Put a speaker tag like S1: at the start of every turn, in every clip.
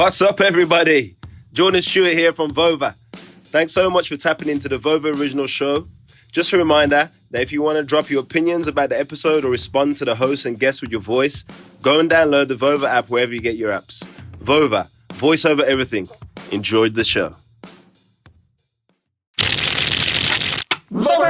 S1: What's up, everybody? Jordan Stewart here from Vover. Thanks so much for tapping into the Vover Original Show. Just a reminder that if you want to drop your opinions about the episode or respond to the host and guests with your voice, go and download the Vover app wherever you get your apps. Vover, voice over everything. Enjoyed the show.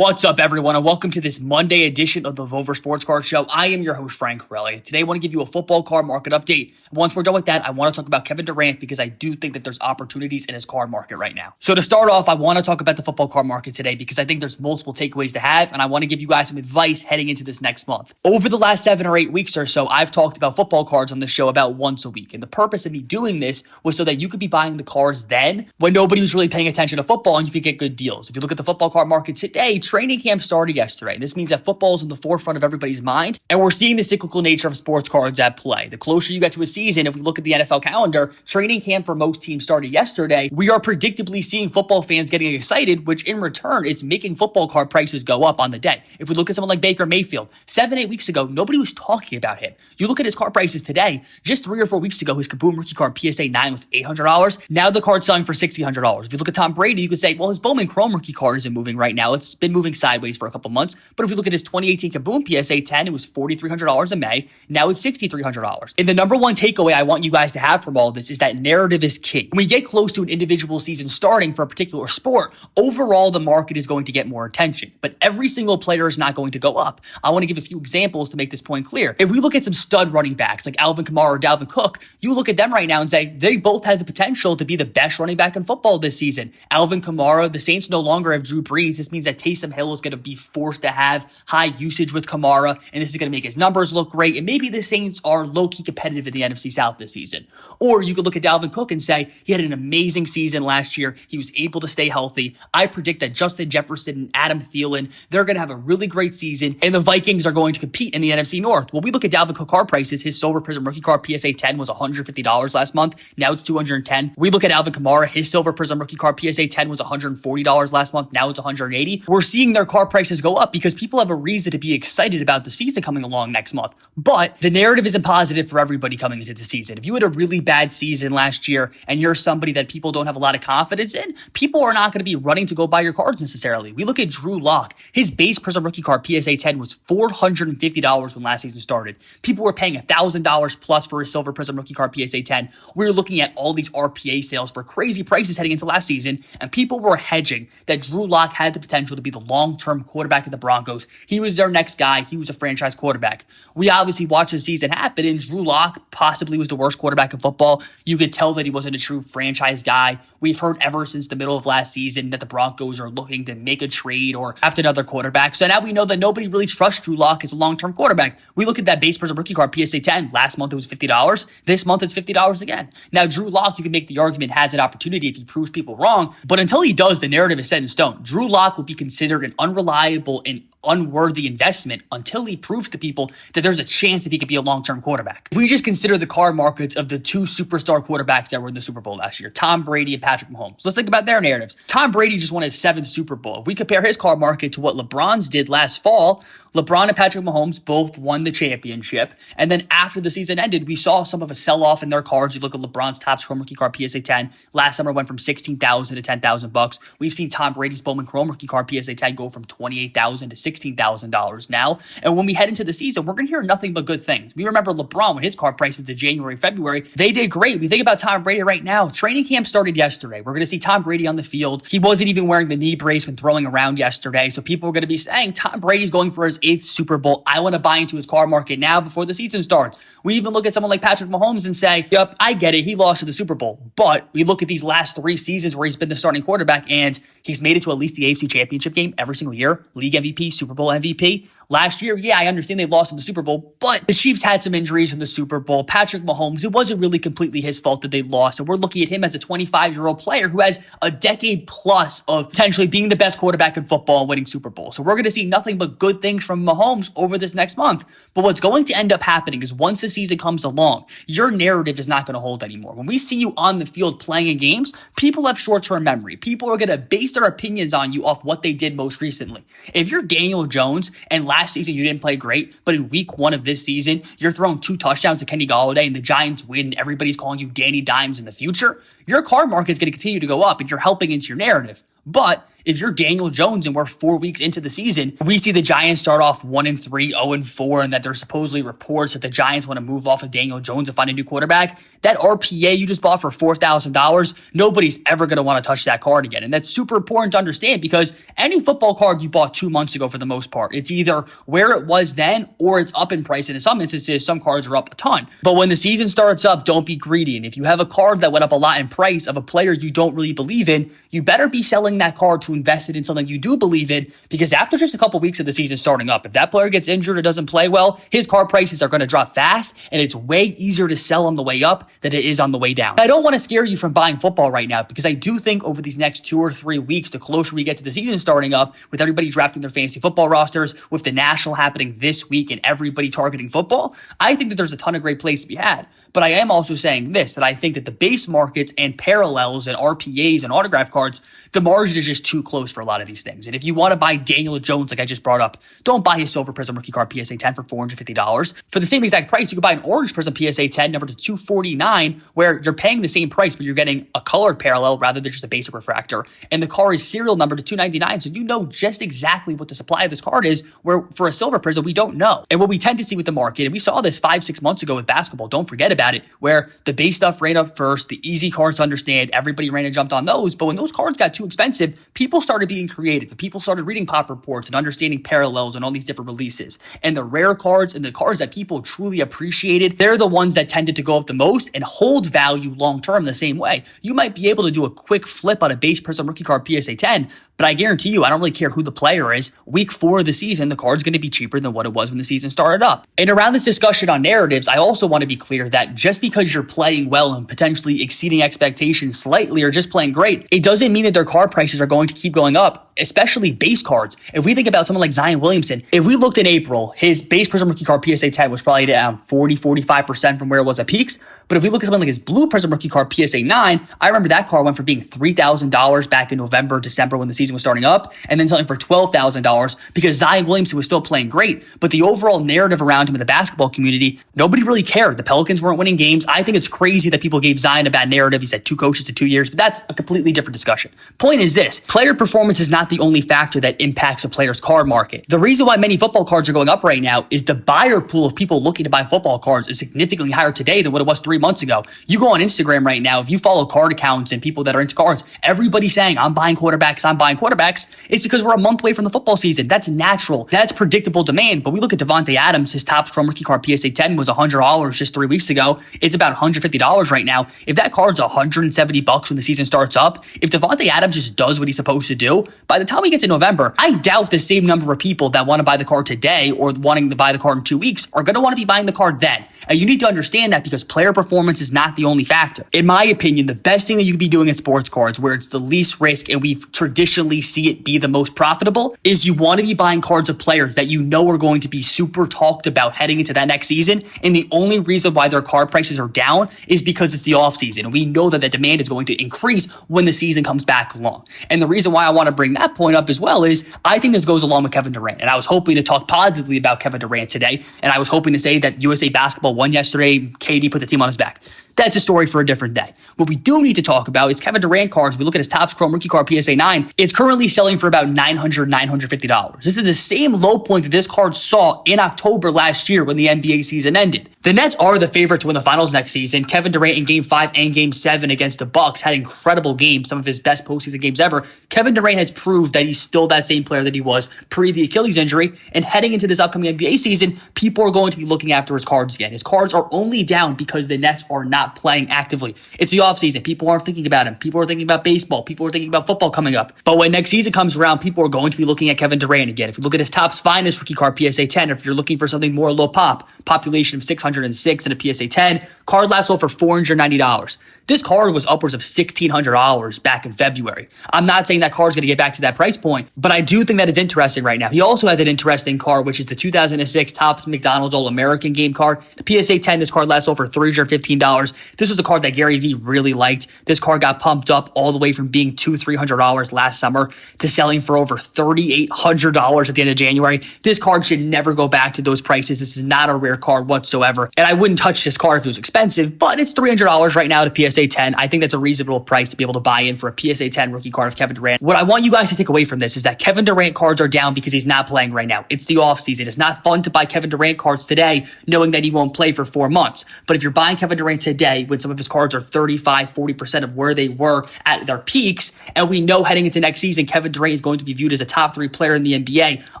S2: What's up, everyone, and welcome to this Monday edition of the Vover Sports Card Show. I am your host, Frank Hrelja. Today, I want to give you a football card market update. Once we're done with that, I want to talk about Kevin Durant because I do think that there's opportunities in his card market right now. So to start off, I want to talk about the football card market today because I think there's multiple takeaways to have, and I want to give you guys some advice heading into this next month. Over the last 7 or 8 weeks or so, I've talked about football cards on the show about once a week, and the purpose of me doing this was so that you could be buying the cards then when nobody was really paying attention to football and you could get good deals. If you look at the football card market today, training camp started yesterday. This means that football is in the forefront of everybody's mind, and we're seeing the cyclical nature of sports cards at play. The closer you get to a season, if we look at the NFL calendar, training camp for most teams started yesterday. We are predictably seeing football fans getting excited, which in return is making football card prices go up on the day. If we look at someone like Baker Mayfield, 7-8 weeks ago, nobody was talking about him. You look at his card prices today, just 3 or 4 weeks ago, his Kaboom rookie card PSA 9 was $800. Now the card's selling for $1,600. If you look at Tom Brady, you could say, well, his Bowman Chrome rookie card isn't moving right now. It's been moving sideways for a couple months. But if we look at his 2018 Kaboom PSA 10, it was $4,300 in May. Now it's $6,300. And the number one takeaway I want you guys to have from all this is that narrative is key. When we get close to an individual season starting for a particular sport, overall the market is going to get more attention. But every single player is not going to go up. I want to give a few examples to make this point clear. If we look at some stud running backs like Alvin Kamara or Dalvin Cook, you look at them right now and say they both have the potential to be the best running back in football this season. Alvin Kamara, the Saints no longer have Drew Brees. This means that Taysom Hill is going to be forced to have high usage with Kamara, and this is going to make his numbers look great, and maybe the Saints are low-key competitive in the NFC South this season. Or you could look at Dalvin Cook and say he had an amazing season last year. He was able to stay healthy. I predict that Justin Jefferson and Adam Thielen, they're going to have a really great season, and the Vikings are going to compete in the NFC North. Well, we look at Dalvin Cook card prices. His Silver Prism rookie card PSA 10 was $150 last month. Now it's $210. We look at Alvin Kamara. His Silver Prism rookie card PSA 10 was $140 last month. Now it's $180. We're seeing their card prices go up because people have a reason to be excited about the season coming along next month. But the narrative isn't positive for everybody coming into the season. If you had a really bad season last year and you're somebody that people don't have a lot of confidence in, people are not going to be running to go buy your cards necessarily. We look at Drew Lock. His base Prism rookie card PSA 10 was $450 when last season started. People were paying $1,000 plus for his Silver Prism rookie card PSA 10. We were looking at all these RPA sales for crazy prices heading into last season, and people were hedging that Drew Lock had the potential to be the long-term quarterback of the Broncos. He was their next guy. He was a franchise quarterback. We obviously watched the season happen, and Drew Lock possibly was the worst quarterback in football. You could tell that he wasn't a true franchise guy. We've heard ever since the middle of last season that the Broncos are looking to make a trade or draft another quarterback. So now we know that nobody really trusts Drew Lock as a long-term quarterback. We look at that base Prism rookie card PSA 10. Last month it was $50. This month it's $50 again. Now Drew Lock, you can make the argument, has an opportunity if he proves people wrong, but until he does, the narrative is set in stone. Drew Lock will be considered an unreliable and unworthy investment until he proves to people that there's a chance that he could be a long-term quarterback. If we just consider the card markets of the two superstar quarterbacks that were in the Super Bowl last year, Tom Brady and Patrick Mahomes, let's think about their narratives. Tom Brady just won his 7th Super Bowl. If we compare his card market to what LeBron's did last fall, LeBron and Patrick Mahomes both won the championship. And then after the season ended, we saw some of a sell-off in their cards. You look at LeBron's Topps Chrome rookie card PSA 10. Last summer went from $16,000 to $10,000. We've seen Tom Brady's Bowman Chrome rookie card PSA 10 go from $28,000 to $16,000 now. And when we head into the season, we're going to hear nothing but good things. We remember LeBron when his card prices to January, February, they did great. We think about Tom Brady right now. Training camp started yesterday. We're going to see Tom Brady on the field. He wasn't even wearing the knee brace when throwing around yesterday. So people are going to be saying Tom Brady's going for his 8th Super Bowl. I want to buy into his card market now before the season starts. We even look at someone like Patrick Mahomes and say, yep, I get it. He lost to the Super Bowl. But we look at these last 3 seasons where he's been the starting quarterback and he's made it to at least the AFC Championship game every single year. League MVP, Super Bowl MVP. Last year, yeah, I understand they lost in the Super Bowl, but the Chiefs had some injuries in the Super Bowl. Patrick Mahomes, it wasn't really completely his fault that they lost. And we're looking at him as a 25-year-old player who has a decade plus of potentially being the best quarterback in football and winning Super Bowl. So we're going to see nothing but good things from Mahomes over this next month. But what's going to end up happening is once the season comes along, your narrative is not going to hold anymore. When we see you on the field playing in games, people have short-term memory. People are going to base their opinions on you off what they did most recently. If you're Daniel Jones and last last season you didn't play great, but in week 1 of this season, you're throwing 2 touchdowns to Kenny Golladay and the Giants win and everybody's calling you Danny Dimes in the future, your card market is going to continue to go up and you're helping into your narrative. But if you're Daniel Jones and we're 4 weeks into the season, we see the Giants start off 1-3, 0-4, and that there's supposedly reports that the Giants want to move off of Daniel Jones and find a new quarterback. That RPA you just bought for $4,000, nobody's ever going to want to touch that card again. And that's super important to understand because any football card you bought 2 months ago, for the most part, it's either where it was then or it's up in price. And in some instances, some cards are up a ton. But when the season starts up, don't be greedy. And if you have a card that went up a lot in price of a player you don't really believe in, you better be selling that card to invest it in something you do believe in, because after just a couple weeks of the season starting up, if that player gets injured or doesn't play well, his card prices are going to drop fast, and it's way easier to sell on the way up than it is on the way down. I don't want to scare you from buying football right now, because I do think over these next 2 or 3 weeks, the closer we get to the season starting up, with everybody drafting their fantasy football rosters, with the national happening this week and everybody targeting football, I think that there's a ton of great plays to be had. But I am also saying this, that I think that the base markets and parallels and RPAs and autograph cards, the margin is just too close for a lot of these things. And if you want to buy Daniel Jones, like I just brought up, don't buy his Silver Prism rookie card PSA 10 for $450. For the same exact price, you could buy an Orange Prism PSA 10 number to $249, where you're paying the same price, but you're getting a colored parallel rather than just a basic refractor. And the card is serial number to $299, so you know just exactly what the supply of this card is, where for a Silver Prism, we don't know. And what we tend to see with the market, and we saw this 5-6 months ago with basketball, don't forget about it, where the base stuff ran up first, the easy cards to understand, everybody ran and jumped on those, but when those cards got too expensive, people started being creative. People started reading pop reports and understanding parallels and all these different releases. And the rare cards and the cards that people truly appreciated, they're the ones that tended to go up the most and hold value long-term the same way. You might be able to do a quick flip on a base Prism rookie card PSA 10, but I guarantee you, I don't really care who the player is. Week 4 of the season, the card's going to be cheaper than what it was when the season started up. And around this discussion on narratives, I also want to be clear that just because you're playing well and potentially exceeding expectations slightly or just playing great, it doesn't mean that their card prices are going to keep going up, especially base cards. If we think about someone like Zion Williamson, if we looked in April, his base Prism rookie card PSA 10 was probably down 40-45% from where it was at peaks. But if we look at something like his blue Prism rookie card PSA 9, I remember that card went from being $3,000 back in November, December when the season was starting up, and then selling for $12,000 because Zion Williamson was still playing great. But the overall narrative around him in the basketball community, nobody really cared. The Pelicans weren't winning games. I think it's crazy that people gave Zion a bad narrative. He's had 2 coaches to 2 years, but that's a completely different discussion. Point is this: player performance is not the only factor that impacts a player's card market. The reason why many football cards are going up right now is the buyer pool of people looking to buy football cards is significantly higher today than what it was 3 months ago. You go on Instagram right now, if you follow card accounts and people that are into cards, everybody's saying, I'm buying quarterbacks. It's because we're a month away from the football season. That's natural. That's predictable demand. But we look at Devontae Adams, his top Chrome rookie card PSA 10 was $100 just 3 weeks ago. It's about $150 right now. If that card's $170 when the season starts up, if Devontae Adams just does what he's supposed to do, by the time we get to November, I doubt the same number of people that want to buy the card today or wanting to buy the card in 2 weeks are going to want to be buying the card then. And you need to understand that because player performance is not the only factor. In my opinion, the best thing that you could be doing in sports cards, where it's the least risk and we've traditionally see it be the most profitable, is you want to be buying cards of players that you know are going to be super talked about heading into that next season. And the only reason why their card prices are down is because it's the offseason. And we know that the demand is going to increase when the season comes back along. And the reason why I want to bring that point up as well is I think this goes along with Kevin Durant. And I was hoping to talk positively about Kevin Durant today. And I was hoping to say that USA Basketball won yesterday. KD put the team on his back. That's a story for a different day. What we do need to talk about is Kevin Durant cards. We look at his Topps Chrome rookie card PSA 9. It's currently selling for about $950. This is the same low point that this card saw in October last year when the NBA season ended. The Nets are the favorite to win the finals next season. Kevin Durant in Game 5 and Game 7 against the Bucks had incredible games, some of his best postseason games ever. Kevin Durant has proved that he's still that same player that he was pre the Achilles injury. And heading into this upcoming NBA season, people are going to be looking after his cards again. His cards are only down because the Nets are not playing actively. It's the offseason. People aren't thinking about him. People are thinking about baseball. People are thinking about football coming up. But when next season comes around, people are going to be looking at Kevin Durant again. If you look at his Topps Finest rookie card PSA 10, or if you're looking for something more low pop, population of 606 and a PSA 10, card last sold for $490. This card was upwards of $1,600 back in February. I'm not saying that card's going to get back to that price point, but I do think that it's interesting right now. He also has an interesting card, which is the 2006 Topps McDonald's All-American game card. The PSA 10, this card last sold for $315. This was a card that Gary Vee really liked. This card got pumped up all the way from being $200-$300 last summer to selling for over $3,800 at the end of January. This card should never go back to those prices. This is not a rare card whatsoever. And I wouldn't touch this card if it was expensive, but it's $300 right now to PSA 10. I think that's a reasonable price to be able to buy in for a PSA 10 rookie card of Kevin Durant. What I want you guys to take away from this is that Kevin Durant cards are down because he's not playing right now. It's the offseason. It's not fun to buy Kevin Durant cards today knowing that he won't play for 4 months. But if you're buying Kevin Durant today when some of his cards are 35-40% of where they were at their peaks, and we know heading into next season, Kevin Durant is going to be viewed as a top 3 player in the NBA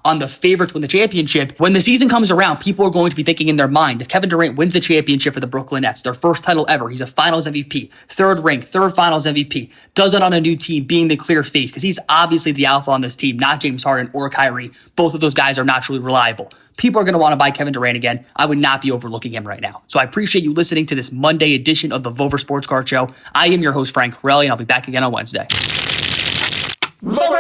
S2: on the favorite to win the championship. When the season comes around, people are going to be thinking in their mind, if Kevin Durant wins the championship for the Brooklyn Nets, their first title ever, he's a finals MVP, third ring, third finals MVP, does it on a new team, being the clear face, because he's obviously the alpha on this team, not James Harden or Kyrie. Both of those guys are not truly reliable. People are going to want to buy Kevin Durant again. I would not be overlooking him right now. So I appreciate you listening to this Monday edition of the Vover Sports Card Show. I am your host, Frank Hrelja, and I'll be back again on Wednesday.